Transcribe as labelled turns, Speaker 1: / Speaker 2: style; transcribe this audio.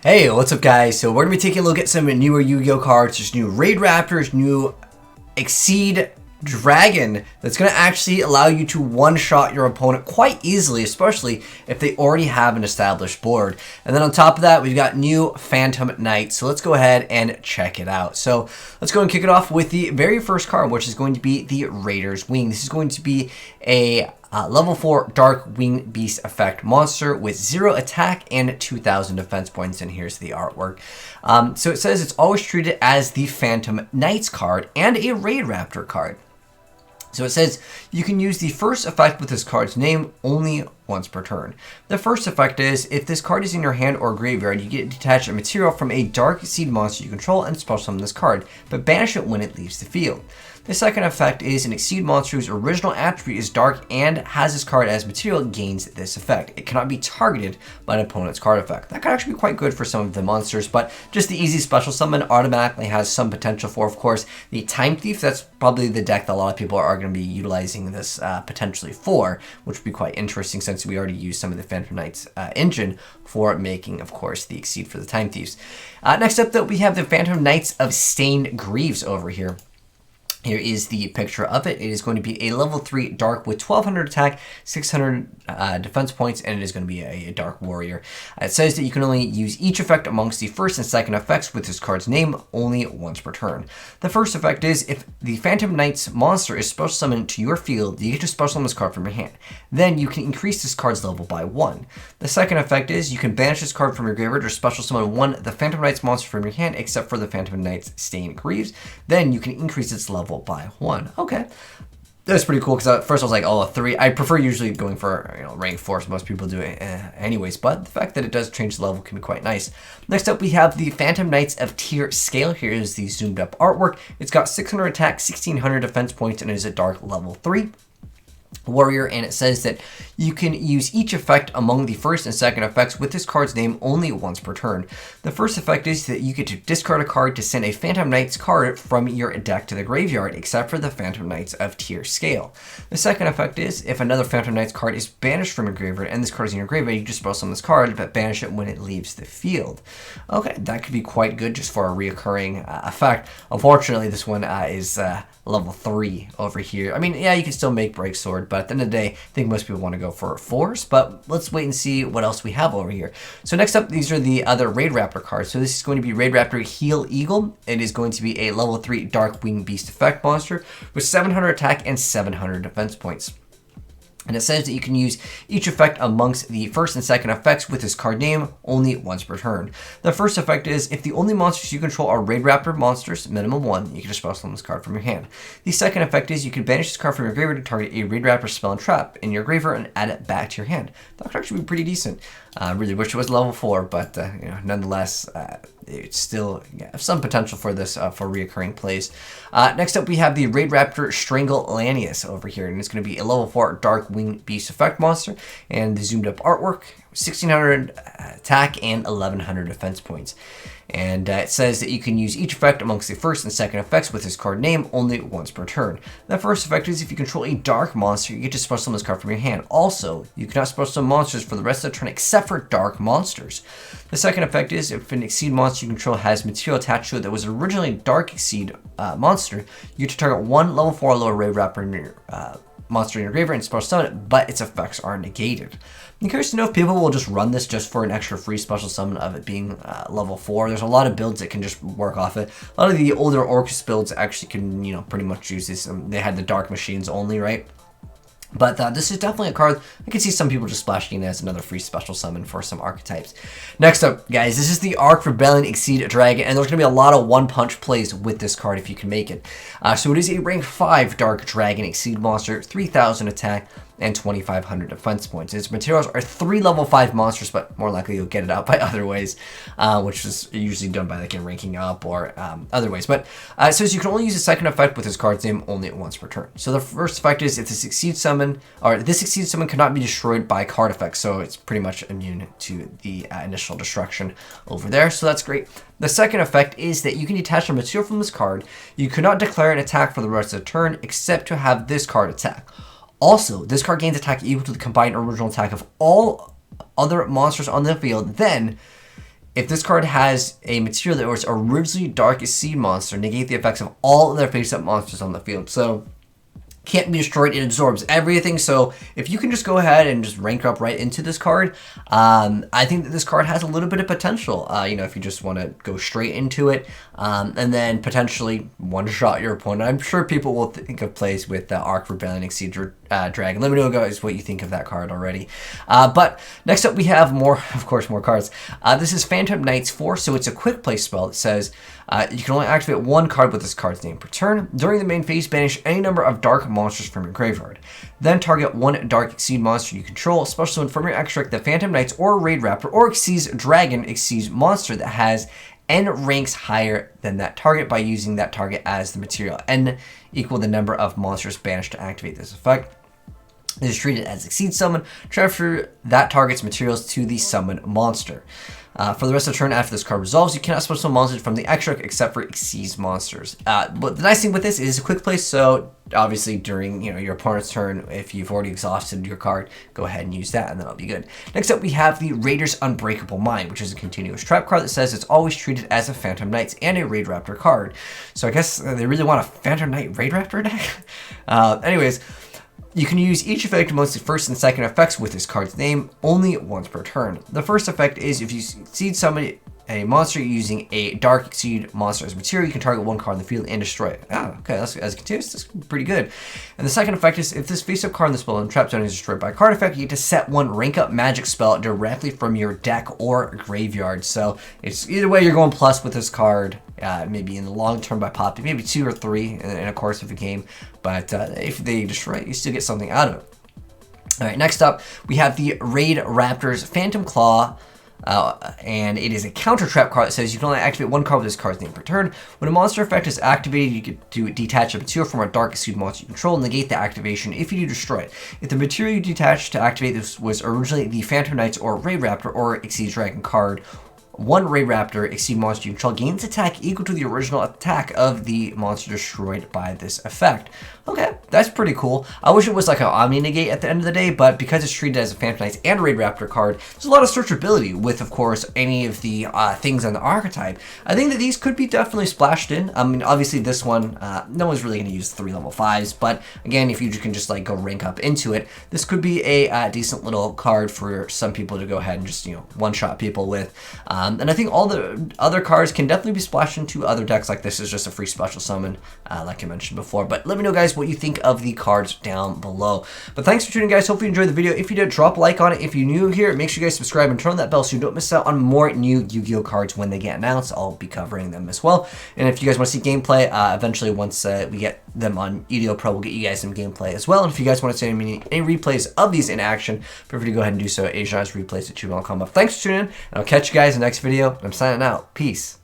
Speaker 1: Hey, what's up guys? So we're going to be taking a look at some newer Yu-Gi-Oh cards. There's new RaidRaptors, new Exceed Dragon that's going to actually allow you to one-shot your opponent quite easily, especially if they already have an established board. And then on top of that, we've got new Phantom Knight. So let's go ahead and check it out. So let's go and kick it off with the very first card, which is going to be the Raider's Wing. This is going to be a level 4 Dark Wing Beast effect monster with 0 attack and 2,000 defense points, and here's the artwork. So it says it's always treated as the Phantom Knights card and a RaidRaptor card. So it says you can use the first effect with this card's name only once per turn. The first effect is if this card is in your hand or graveyard, you get to detach a material from a Dark Seed monster you control and special summon this card, but banish it when it leaves the field. The second effect is an Exceed monster whose original attribute is dark and has this card as material gains this effect. It cannot be targeted by an opponent's card effect. That could actually be quite good for some of the monsters, but just the easy special summon automatically has some potential for, of course, the Time Thief. That's probably the deck that a lot of people are going to be utilizing this potentially for, which would be quite interesting since we already used some of the Phantom Knights engine for making, of course, the Exceed for the Time Thieves. Next up, though, we have the Phantom Knights of Stained Greaves over here. Here is the picture of it. It is going to be a level 3 dark with 1200 attack, 600 defense points, and it is going to be a dark warrior. It says that you can only use each effect amongst the first and second effects with this card's name only once per turn. The first effect is if the Phantom Knights monster is special summoned to your field, you get to special summon this card from your hand. Then you can increase this card's level by 1. The second effect is you can banish this card from your graveyard or special summon the Phantom Knights monster from your hand except for the Phantom Knights Stained Greaves. Then you can increase its level by 1. Okay, that's pretty cool because at first I was like, oh, a 3. I prefer usually going for rank 4, so most people do it anyways, but the fact that it does change the level can be quite nice. Next up, we have the Phantom Knights of Tier Scale. Here is the zoomed up artwork. It's got 600 attack, 1600 defense points, and it is a dark level 3 warrior, and it says that you can use each effect among the first and second effects with this card's name only once per turn. The first effect is that you get to discard a card to send a Phantom Knights card from your deck to the graveyard, except for the Phantom Knights of Tier Scale. The second effect is if another Phantom Knights card is banished from your graveyard and this card is in your graveyard, you just special summon this card, but banish it when it leaves the field. Okay, that could be quite good just for a reoccurring effect. Unfortunately, this one is level 3 over here. I mean, yeah, you can still make Break Sword, but at the end of the day, I think most people want to go for 4s, but let's wait and see what else we have over here. So next up, these are the other RaidRaptor cards. So this is going to be RaidRaptor Heel Eagle. It is going to be a level 3 Dark Wing Beast effect monster with 700 attack and 700 defense points. And it says that you can use each effect amongst the first and second effects with this card name only once per turn. The first effect is if the only monsters you control are RaidRaptor monsters, minimum 1, you can just special summon this card from your hand. The second effect is you can banish this card from your graveyard to target a RaidRaptor spell and trap in your graveyard and add it back to your hand. That could actually be pretty decent. Really wish it was level 4, but nonetheless, it's still some potential for this for reoccurring plays. Next up, we have the RaidRaptor Strangle Lanius over here, and it's going to be a level 4 Dark Wing Beast effect monster, and the zoomed up artwork, 1600 attack and 1100 defense points. And it says that you can use each effect amongst the first and second effects with this card name only once per turn. The first effect is if you control a dark monster, you get to special summon this card from your hand. Also, you cannot special summon monsters for the rest of the turn except for dark monsters. The second effect is if an Exceed monster you control has material attached to it that was originally a Dark Exceed monster, you get to target one level 4 lower RaidRaptor in your monster in your graveyard and special summon it, but its effects are negated. I'm curious to know if people will just run this just for an extra free special summon of it being level 4. There's a lot of builds that can just work off it. A lot of the older Orcus builds actually can, pretty much use this. They had the Dark Machines only, right? But this is definitely a card I can see some people just splashing in as another free special summon for some archetypes. Next up, guys, this is the Arc Rebellion Exceed Dragon, and there's going to be a lot of one-punch plays with this card if you can make it. So it is a rank 5 Dark Dragon Exceed monster, 3000 attack, and 2500 defense points. Its materials are 3 level 5 monsters, but more likely you'll get it out by other ways, which is usually done by like in ranking up or other ways. But it says you can only use a second effect with this card's name only once per turn. So the first effect is if this Exceed summon cannot be destroyed by card effects, so it's pretty much immune to the initial destruction over there. So that's great. The second effect is that you can detach a material from this card. You cannot declare an attack for the rest of the turn except to have this card attack. Also, this card gains attack equal to the combined original attack of all other monsters on the field. Then, if this card has a material that was originally Dark Exceed monster, negate the effects of all other face-up monsters on the field. So can't be destroyed, it absorbs everything. So if you can just go ahead and just rank up right into this card, I think that this card has a little bit of potential, you know, if you just want to go straight into it, and then potentially one-shot your opponent. I'm sure people will think of plays with Arc Rebellion Exceed Dragon. Let me know, guys, what you think of that card already. But next up we have more, of course, more cards. This is Phantom Knights 4, so it's a quick play spell that says you can only activate one card with this card's name per turn. During the main phase, banish any number of dark monsters from your graveyard. Then target one Dark Exceed monster you control, especially when from your extract the Phantom Knights or RaidRaptor or Exceeds Dragon Exceeds monster that has N ranks higher than that target by using that target as the material. N equal the number of monsters banished to activate this effect. It is treated as Exceed Summon. Transfer that target's materials to the summon monster. For the rest of the turn after this card resolves, you cannot special monsters from the extract except for Exceeds monsters. But the nice thing with this is a quick play, so obviously during your opponent's turn, if you've already exhausted your card, go ahead and use that and that'll be good. Next up we have the Raider's Unbreakable Mind, which is a continuous trap card that says it's always treated as a Phantom Knights and a RaidRaptor card. So I guess they really want a Phantom Knight RaidRaptor deck? Anyways, you can use each effect amongst the first and second effects with this card's name only once per turn. The first effect is if you Exceed Summon a monster using a Dark Exceed monster as material, you can target one card in the field and destroy it. Oh, okay, that's as continuous. That's pretty good. And the second effect is if this face-up card in the spell and trap zone is destroyed by a card effect, you get to set one rank-up magic spell directly from your deck or graveyard. So it's either way you're going plus with this card. Maybe in the long term by popping, maybe 2 or 3 in a course of a game. But if they destroy it, you still get something out of it. All right, next up we have the RaidRaptor's Phantom Claw. And it is a counter trap card that says you can only activate one card with this card's name per turn. When a monster effect is activated, you get to detach a material from a Dark Exceed monster you control and negate the activation if you do destroy it. If the material you detached to activate this was originally the Phantom Knights or RaidRaptor or Exceed Dragon card, one RaidRaptor Exceed monster you control gains attack equal to the original attack of the monster destroyed by this effect. Okay, that's pretty cool. I wish it was like an Omni Negate at the end of the day, but because it's treated as a Phantom Knights and RaidRaptor card, there's a lot of searchability with, of course, any of the things on the archetype. I think that these could be definitely splashed in. I mean, obviously this one, no one's really going to use 3 level 5s, but again, if you can just like go rank up into it, this could be a decent little card for some people to go ahead and just, one-shot people with. And I think all the other cards can definitely be splashed into other decks. Like this is just a free special summon, like I mentioned before. But let me know, guys, what you think of the cards down below. But thanks for tuning in, guys. Hope you enjoyed the video. If you did, drop a like on it. If you're new here, make sure you guys subscribe and turn on that bell so you don't miss out on more new Yu-Gi-Oh cards when they get announced. I'll be covering them as well. And if you guys want to see gameplay, eventually once we get them on EDO Pro, we'll get you guys some gameplay as well. And if you guys want to see any replays of these in action, feel free to go ahead and do so at AzneyesReplays@gmail.com. Thanks for tuning in, and I'll catch you guys in the next video. I'm signing out. Peace.